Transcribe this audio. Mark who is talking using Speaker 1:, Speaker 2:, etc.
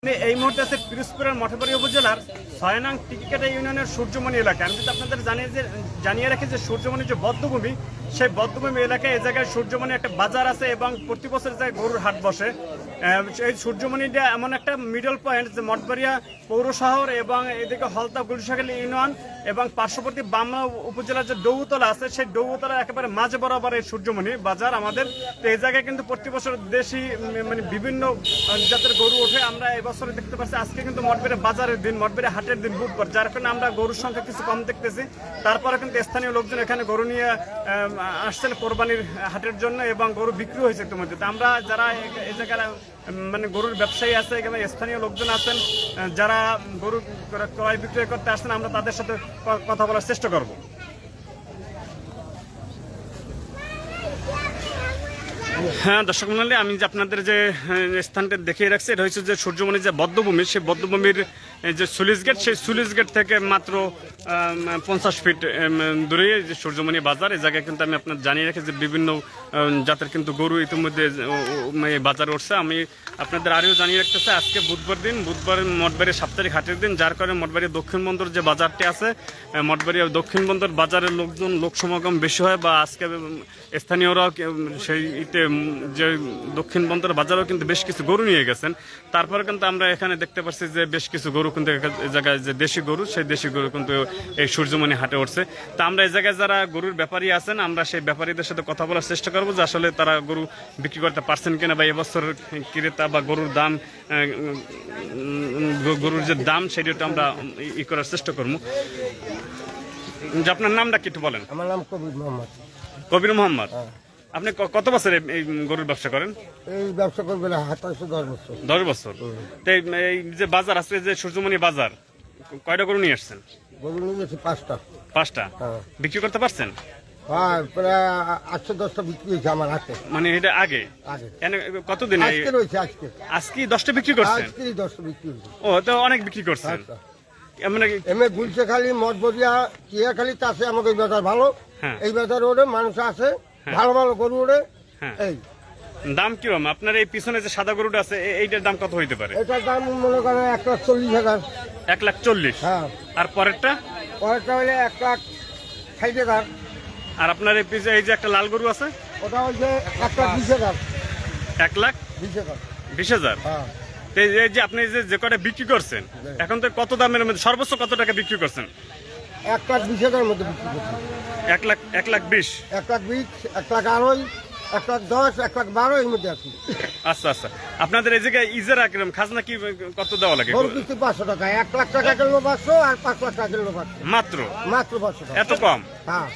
Speaker 1: এই মুহূর্তে আছে পিরোজপুরের মঠবাড়ি উপজেলার ৬ নং টিকিকাটা ইউনিয়নের সূর্যমণি এলাকা। আমি যদি আপনাদের জানিয়ে রাখি যে সূর্যমণি যে বদ্ধভূমি, সেই বদ্ধভূমি এলাকায় এই জায়গায় সূর্যমণি একটা বাজার আছে এবং প্রতি বছর যায় গরুর হাট বসে। এই সূর্যমণিটা এমন একটা মিডল পয়েন্ট যে মঠবাড়িয়া পৌর শহর এবং এদিকে হলতা গুলশাখালী ইউনিয়ন এবং পার্শ্ববর্তী বামনা উপজেলার যে ডৌতলা আছে, সেই ডৌতলা একেবারে মাঝে বরাবর এই সূর্যমণি বাজার আমাদের। তো এই জায়গায় কিন্তু প্রতি বছর দেশি বিভিন্ন জাতের গরু ওঠে। আমরা এবছরে দেখতে পাচ্ছি আজকে কিন্তু মঠবাড়িয়া বাজারের দিন, মঠবাড়িয়া হাটের দিন বুধবার, যার কারণে আমরা গরুর সংখ্যা কিছু কম দেখতেছি। তারপরে কিন্তু স্থানীয় লোকজন এখানে গরু নিয়ে আসছেন কোরবানির হাটের জন্য এবং গরু বিক্রি হয়েছে ইতিমধ্যে। তো আমরা যারা এই জায়গায় গরুর ব্যবসায়ী আছে, এখানে স্থানীয় লোকজন আছেন যারা গরু ক্রয় বিক্রয় করতে আসছেন, আমরা তাদের সাথে কথা বলার চেষ্টা করব। হ্যাঁ দর্শক মণ্ডলী, আমি যে আপনাদের যে স্থানটা দেখিয়ে রাখছি, এটা হচ্ছে যে সূর্যমণির যে বদ্ধভূমি, সেই বদ্ধভূমির যে সুলিশ গেট, সেই সুলিশ গেট থেকে মাত্র 50 ফিট দূরে যে সূর্যমণি বাজার। এই জায়গায় কিন্তু আমি আপনার জানিয়ে রাখি যে বিভিন্ন জাতের কিন্তু গরু ইতিমধ্যে বাজারে উঠছে। আমি আপনাদের আরও জানিয়ে রাখতেছি আজকে বুধবার দিন, বুধবার মঠবাড়িয়া সাপ্তাহিক হাটের দিন, যার কারণে মঠবাড়িয়া দক্ষিণ বন্দর যে বাজারটি আছে, মঠবাড়িয়া দক্ষিণ বন্দর বাজারের লোক সমাগম বেশি হয়, বা আজকে স্থানীয়রা সেইতে যে দক্ষিণ বন্দর বাজারেও কিন্তু বেশ কিছু গরু নিয়ে গেছেন। তারপরে কিন্তু আমরা এখানে দেখতে পাচ্ছি যে বেশ কিছু গরু কিন্তু জায়গায় যে দেশি গরু, সেই দেশি গরু কিন্তু এই সূর্যমণি হাটে উঠছে। তা আমরা এই জায়গায় যারা গরুর ব্যাপারী আছেন, আমরা সেই ব্যাপারীদের সাথে কথা বলার চেষ্টা করবো যে আসলে তারা গরু বিক্রি করতে পারছেন কিনা, বা এবছর ক্রেতা বা গরুর দাম, গরুর যে দাম সেটা আমরা করার চেষ্টা করবো। যে আপনার নামটা কি একটু বলেন?
Speaker 2: আমার নাম কবির মোহাম্মদ।
Speaker 1: কবির মোহাম্মদ, আপনি কত বছর এই গরুর ব্যবসা করেন?
Speaker 2: এই ব্যবসা করবে 10 বছর।
Speaker 1: 10 বছর। তো এই যে বাজার আছে, যে সূর্যমণি বাজার, কয়টা গরু নিয়ে আসছেন?
Speaker 2: গরু নিয়ে গেছি 5টা।
Speaker 1: 5টা বিক্রি করতে পারছেন?
Speaker 2: হ্যাঁ, প্রায় 810টা বিক্রি হয়েছে আমার হাতে।
Speaker 1: মানে এটা আগে কতদিন?
Speaker 2: আজকে রয়েছে,
Speaker 1: আজকে 10টা বিক্রি করছেন?
Speaker 2: আজকে 10টা বিক্রি হয়েছে।
Speaker 1: ও, তো অনেক বিক্রি করছেন।
Speaker 2: এমনি গুলশাখালী, মঠবাড়িয়া, টিয়াখালী চাষে আমাদের বাজার ভালো। এই বাজার ওরে মানুষ আছে, ভালো ভালো গরু ওরে। এই
Speaker 1: দাম কিরকম? আপনার এই পিছনে যে সাদা গরুটা আছে, এইটার দাম কত হইতে পারে?
Speaker 2: এটার দাম মনে করেন 1,40,000।
Speaker 1: 1,40,000?
Speaker 2: হ্যাঁ।
Speaker 1: আর পরেরটা
Speaker 2: হলে 1,60,000।
Speaker 1: আর আপনার এই পিছনে এই যে একটা লাল গরু আছে,
Speaker 2: ওটা হচ্ছে 1,20,000।
Speaker 1: 1,20,000?
Speaker 2: হ্যাঁ।
Speaker 1: এই যে আপনি যে কটা বিক্রি করছেন, এখন তো কত দামের মধ্যে, সর্বোচ্চ কত টাকা বিক্রি করছেন?
Speaker 2: 1,20,000 মধ্যে বিক্রি করছি।
Speaker 1: 1,20,000?
Speaker 2: 1,20,000, 1,08,000, 1,10,000, 1,12,000 এর মধ্যে আছি।
Speaker 1: আচ্ছা আচ্ছা। আপনাদের এই জায়গায় ইজারা কিরকম, খাজনা কি কত দেওয়া লাগে?
Speaker 2: গরু কিস্তি 500 টাকা, 1,00,000 টাকা কিলো 500 আর 5 লাখ টাকা কিলো 500।
Speaker 1: মাত্র
Speaker 2: 500 টাকা।
Speaker 1: এত কম?
Speaker 2: হ্যাঁ।